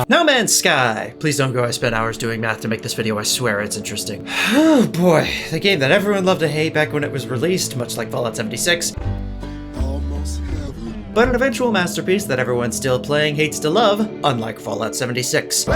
No Man's Sky! Please don't go, I spent hours doing math to make this video, I swear it's interesting. Oh boy, the game that everyone loved to hate back when it was released, much like Fallout 76. But an eventual masterpiece that everyone still playing hates to love, unlike Fallout 76.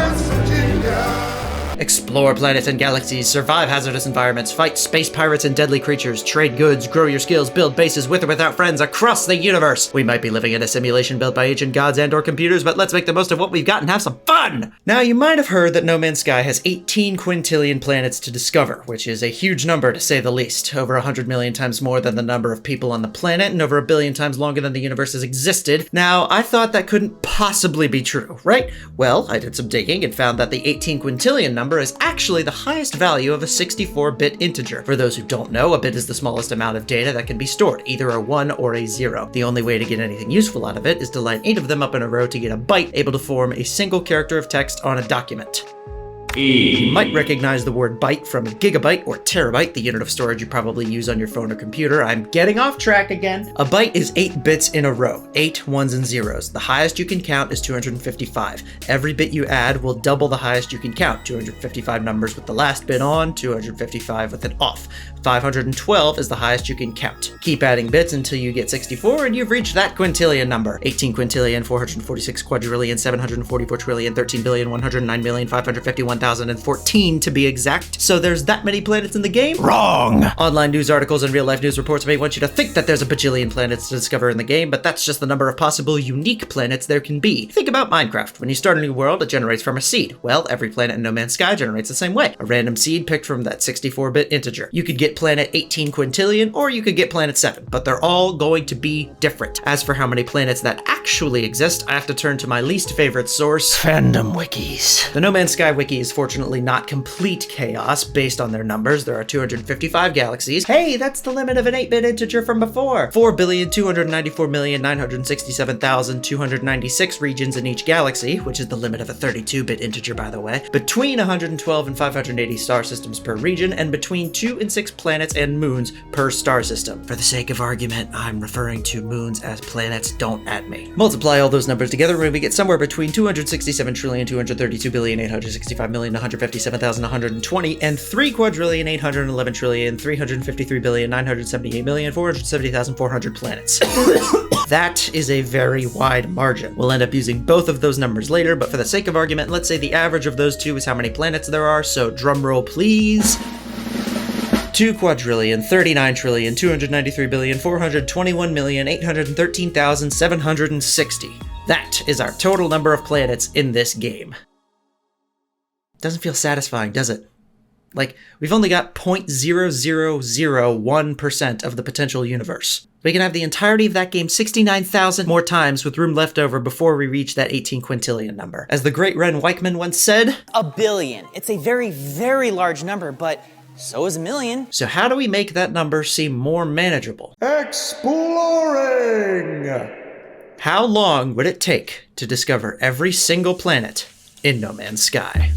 Explore planets and galaxies, survive hazardous environments, fight space pirates and deadly creatures, trade goods, grow your skills, build bases with or without friends across the universe. We might be living in a simulation built by ancient gods and or computers, but let's make the most of what we've got and have some fun! Now, you might have heard that No Man's Sky has 18 quintillion planets to discover, which is a huge number to say the least. Over 100 million times more than the number of people on the planet, and over 1 billion times longer than the universe has existed. Now, I thought that couldn't possibly be true, right? Well, I did some digging and found that the 18 quintillion number is actually the highest value of a 64-bit integer. For those who don't know, a bit is the smallest amount of data that can be stored, either a 1 or a 0. The only way to get anything useful out of it is to line 8 of them up in a row to get a byte, able to form a single character of text on a document. You might recognize the word byte from gigabyte or terabyte, the unit of storage you probably use on your phone or computer. I'm getting off track again. A byte is 8 bits in a row, 8 ones and zeros. The highest you can count is 255. Every bit you add will double the highest you can count, 255 numbers with the last bit on, 255 with it off. 512 is the highest you can count. Keep adding bits until you get 64 and you've reached that quintillion number. 18 quintillion, 446 quadrillion, 744 trillion, 13 billion, 109 million, 551,014 to be exact. So there's that many planets in the game? Wrong! Online news articles and real-life news reports may want you to think that there's a bajillion planets to discover in the game, but that's just the number of possible unique planets there can be. Think about Minecraft. When you start a new world, it generates from a seed. Well, every planet in No Man's Sky generates the same way. A random seed picked from that 64-bit integer. You could get planet 18 quintillion, or you could get planet 7, but they're all going to be different. As for how many planets that actually exist, I have to turn to my least favorite source, fandom wikis. The No Man's Sky wiki is fortunately not complete chaos based on their numbers. There are 255 galaxies. Hey, that's the limit of an 8-bit integer from before. 4,294,967,296 regions in each galaxy, which is the limit of a 32-bit integer, by the way. Between 112 and 580 star systems per region, and between 2 and 6 planets and moons per star system. For the sake of argument, I'm referring to moons as planets, don't at me. Multiply all those numbers together and we get somewhere between 267,232,865,157,120 and 3,811,353,978,470,470,400 planets. That is a very wide margin. We'll end up using both of those numbers later, but for the sake of argument, let's say the average of those two is how many planets there are, so drum roll please. 2 quadrillion, 39 trillion, 293 billion, 421 million, 813,760. That is our total number of planets in this game. Doesn't feel satisfying, does it? Like, we've only got 0.0001% of the potential universe. We can have the entirety of that game 69,000 more times with room left over before we reach that 18 quintillion number. As the great Ren Weichman once said, a billion. It's a very, very large number, but so is a million. So how do we make that number seem more manageable? Exploring! How long would it take to discover every single planet in No Man's Sky?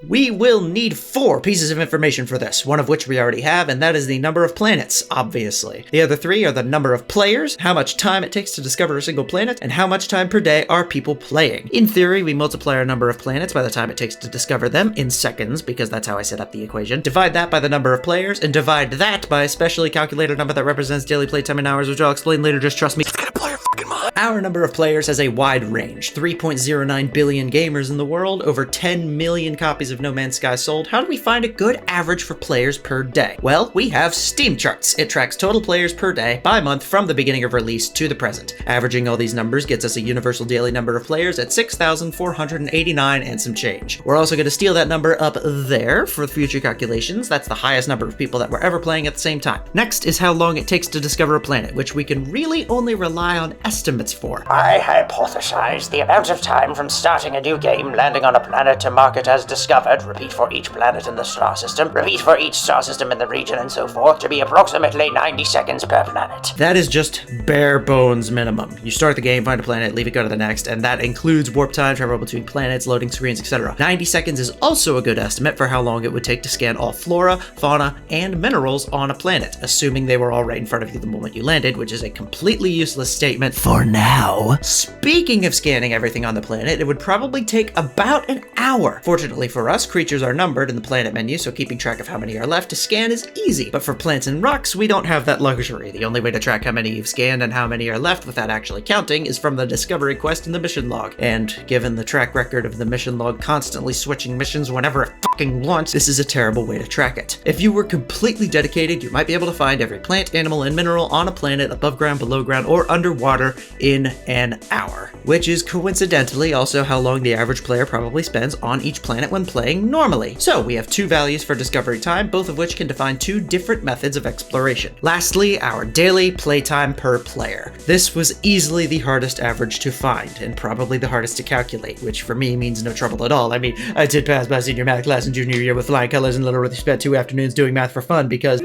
We will need 4 pieces of information for this, one of which we already have, and that is the number of planets, obviously. The other 3 are the number of players, how much time it takes to discover a single planet, and how much time per day are people playing. In theory, we multiply our number of planets by the time it takes to discover them in seconds, because that's how I set up the equation. Divide that by the number of players, and divide that by a specially calculated number that represents daily playtime in hours, which I'll explain later, just trust me. It's gonna blow your fucking mind. Our number of players has a wide range. 3.09 billion gamers in the world, over 10 million copies of No Man's Sky sold. How do we find a good average for players per day? Well, we have Steam charts. It tracks total players per day by month from the beginning of release to the present. Averaging all these numbers gets us a universal daily number of players at 6,489 and some change. We're also going to steal that number up there for future calculations. That's the highest number of people that were ever playing at the same time. Next is how long it takes to discover a planet, which we can really only rely on estimates for. I hypothesize the amount of time from starting a new game, landing on a planet to mark it as discovered, repeat for each planet in the star system, repeat for each star system in the region, and so forth, to be approximately 90 seconds per planet. That is just bare bones minimum. You start the game, find a planet, leave it, go to the next, and that includes warp time, travel between planets, loading screens, etc. 90 seconds is also a good estimate for how long it would take to scan all flora, fauna, and minerals on a planet, assuming they were all right in front of you the moment you landed, which is a completely useless statement for now. Speaking of scanning everything on the planet, it would probably take about an hour. Fortunately for us, creatures are numbered in the planet menu, so keeping track of how many are left to scan is easy. But for plants and rocks, we don't have that luxury. The only way to track how many you've scanned and how many are left without actually counting is from the discovery quest in the mission log. And given the track record of the mission log constantly switching missions whenever it fucking wants, this is a terrible way to track it. If you were completely dedicated, you might be able to find every plant, animal, and mineral on a planet above ground, below ground, or underwater in an hour, which is coincidentally also how long the average player probably spends on each planet when playing normally. So we have two values for discovery time, both of which can define two different methods of exploration. Lastly, our daily playtime per player. This was easily the hardest average to find, and probably the hardest to calculate, which for me means no trouble at all. I mean, I did pass my senior math class in junior year with flying colors and literally spent 2 afternoons doing math for fun because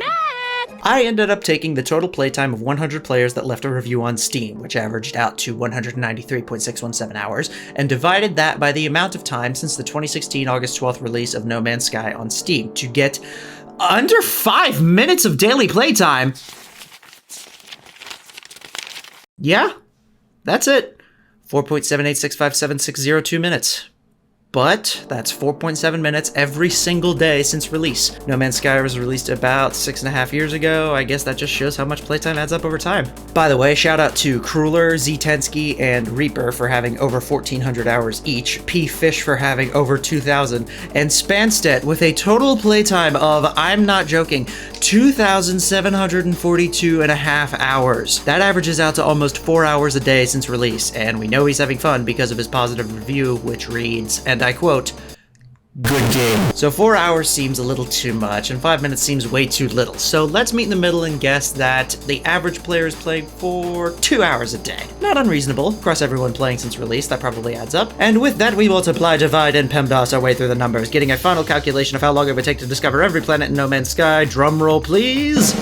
I ended up taking the total playtime of 100 players that left a review on Steam, which averaged out to 193.617 hours, and divided that by the amount of time since the 2016 August 12th release of No Man's Sky on Steam to get under 5 minutes of daily playtime. Yeah, that's it. 4.78657602 minutes. But that's 4.7 minutes every single day since release. No Man's Sky was released about 6.5 years ago. I guess that just shows how much playtime adds up over time. By the way, shout out to Kruller, Ztensky, and Reaper for having over 1,400 hours each, P. Fish for having over 2,000, and Spanstedt with a total playtime of, I'm not joking, 2,742.5 hours. That averages out to almost 4 hours a day since release, and we know he's having fun because of his positive review, which reads, and I quote, "Good game." So 4 hours seems a little too much, and 5 minutes seems way too little. So let's meet in the middle and guess that the average player is playing for 2 hours a day. Not unreasonable. Across everyone playing since release, that probably adds up. And with that, we multiply, divide, and PEMDAS our way through the numbers, getting a final calculation of how long it would take to discover every planet in No Man's Sky. Drum roll, please.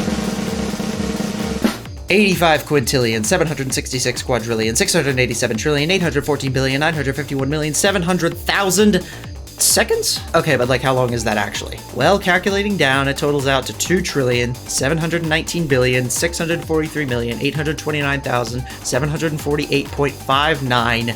85 quintillion, 766 quadrillion, 687 trillion, 814 billion, 951 million, 700,000 seconds? Okay, but like how long is that actually? Well, calculating down, it totals out to 2 trillion, 719 billion, 643 million, 829,748.59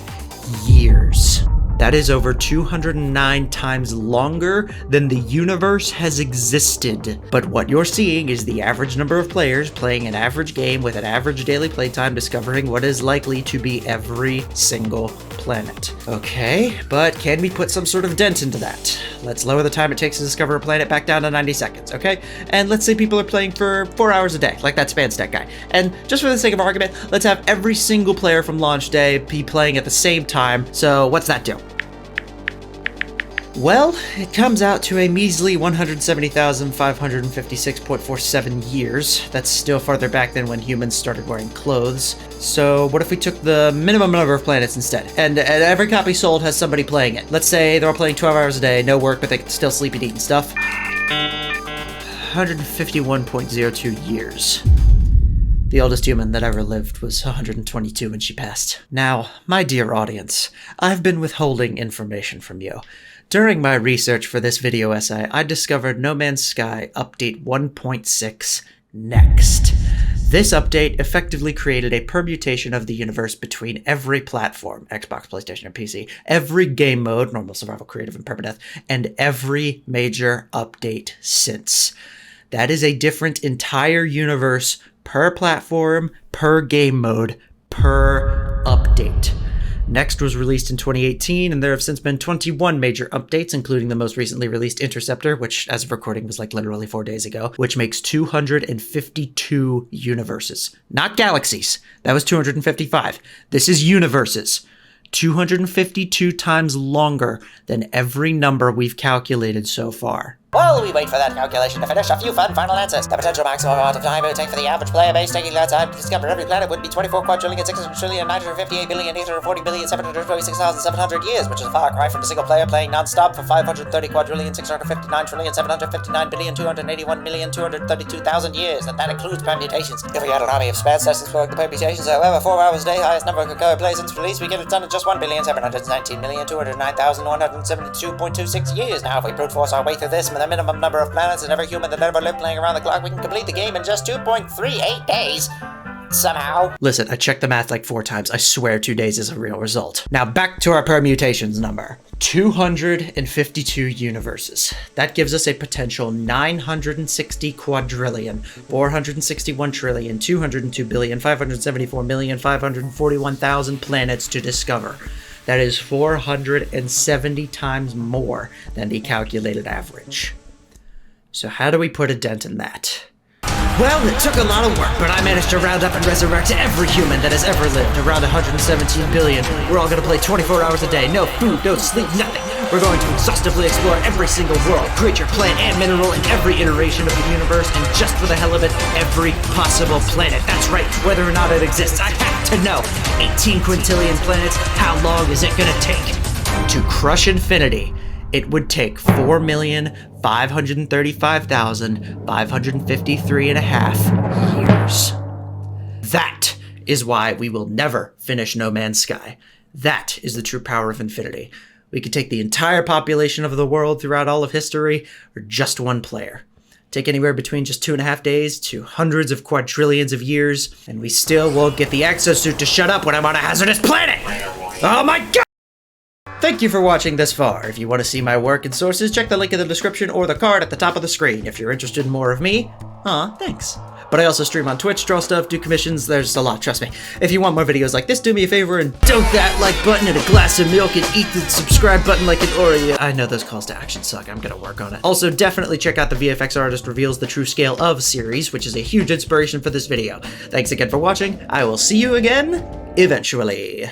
years. That is over 209 times longer than the universe has existed. But what you're seeing is the average number of players playing an average game with an average daily playtime, discovering what is likely to be every single planet. Okay, but can we put some sort of dent into that? Let's lower the time it takes to discover a planet back down to 90 seconds, okay? And let's say people are playing for 4 hours a day, like that Spanstedt guy. And just for the sake of argument, let's have every single player from launch day be playing at the same time. So what's that do? Well, it comes out to a measly 170,556.47 years. That's still farther back than when humans started wearing clothes. So what if we took the minimum number of planets instead? And every copy sold has somebody playing it. Let's say they're all playing 12 hours a day, no work, but they can still sleep and eat and stuff. 151.02 years. The oldest human that ever lived was 122 when she passed. Now, my dear audience, I've been withholding information from you. During my research for this video essay, I discovered No Man's Sky Update 1.6 Next. This update effectively created a permutation of the universe between every platform, Xbox, PlayStation, and PC, every game mode, normal, survival, creative, and permadeath, and every major update since. That is a different entire universe per platform, per game mode, per update. Next was released in 2018, and there have since been 21 major updates, including the most recently released Interceptor, which, as of recording, was like literally 4 days ago, which makes 252 universes. Not galaxies. That was 255. This is universes. 252 times longer than every number we've calculated so far. While we wait for that calculation to finish, a few fun final answers. The potential maximum amount of time it would take for the average player base taking that time to discover every planet would be 24 quadrillion, 600 trillion, 958 billion, 840 billion, 726,700 years, which is a far cry from a single player playing non-stop for 530 quadrillion, 659 trillion, 759 billion, 281 million, 232,000 years, and that includes permutations. If we had an army of spare sessions for the permutations, however, 4 hours a day, highest number of concurrent plays since release, we get it done in just 1,719,209,172.26 years. Now, if we brute force our way through this, with a minimum number of planets and every human that ever lived playing around the clock, we can complete the game in just 2.38 days. somehow. Listen, I checked the math like 4 times. I swear 2 days is a real result. Now back to our permutations number. 252 universes. That gives us a potential 960 quadrillion, 461 trillion, 202 billion, 574 million, 541,000 planets to discover. That is 470 times more than the calculated average. So how do we put a dent in that? Well, it took a lot of work, but I managed to round up and resurrect every human that has ever lived, around 117 billion. We're all gonna play 24 hours a day, no food, no sleep, nothing. We're going to exhaustively explore every single world, creature, plant, and mineral in every iteration of the universe, and just for the hell of it, every possible planet. That's right, whether or not it exists, I have to know. 18 quintillion planets, how long is it gonna take? To crush infinity, it would take 4,535,553.5 years. That is why we will never finish No Man's Sky. That is the true power of infinity. We could take the entire population of the world throughout all of history, or just one player. Take anywhere between just 2.5 days to hundreds of quadrillions of years, and we still won't get the exosuit to shut up when I'm on a hazardous planet! Oh my god! Thank you for watching this far. If you want to see my work and sources, check the link in the description or the card at the top of the screen. If you're interested in more of me, thanks. But I also stream on Twitch, draw stuff, do commissions, there's a lot, trust me. If you want more videos like this, do me a favor and dunk that like button in a glass of milk and eat the subscribe button like an Ori. I know those calls to action suck, I'm gonna work on it. Also, definitely check out the VFX Artist Reveals the True Scale of series, which is a huge inspiration for this video. Thanks again for watching, I will see you again, eventually.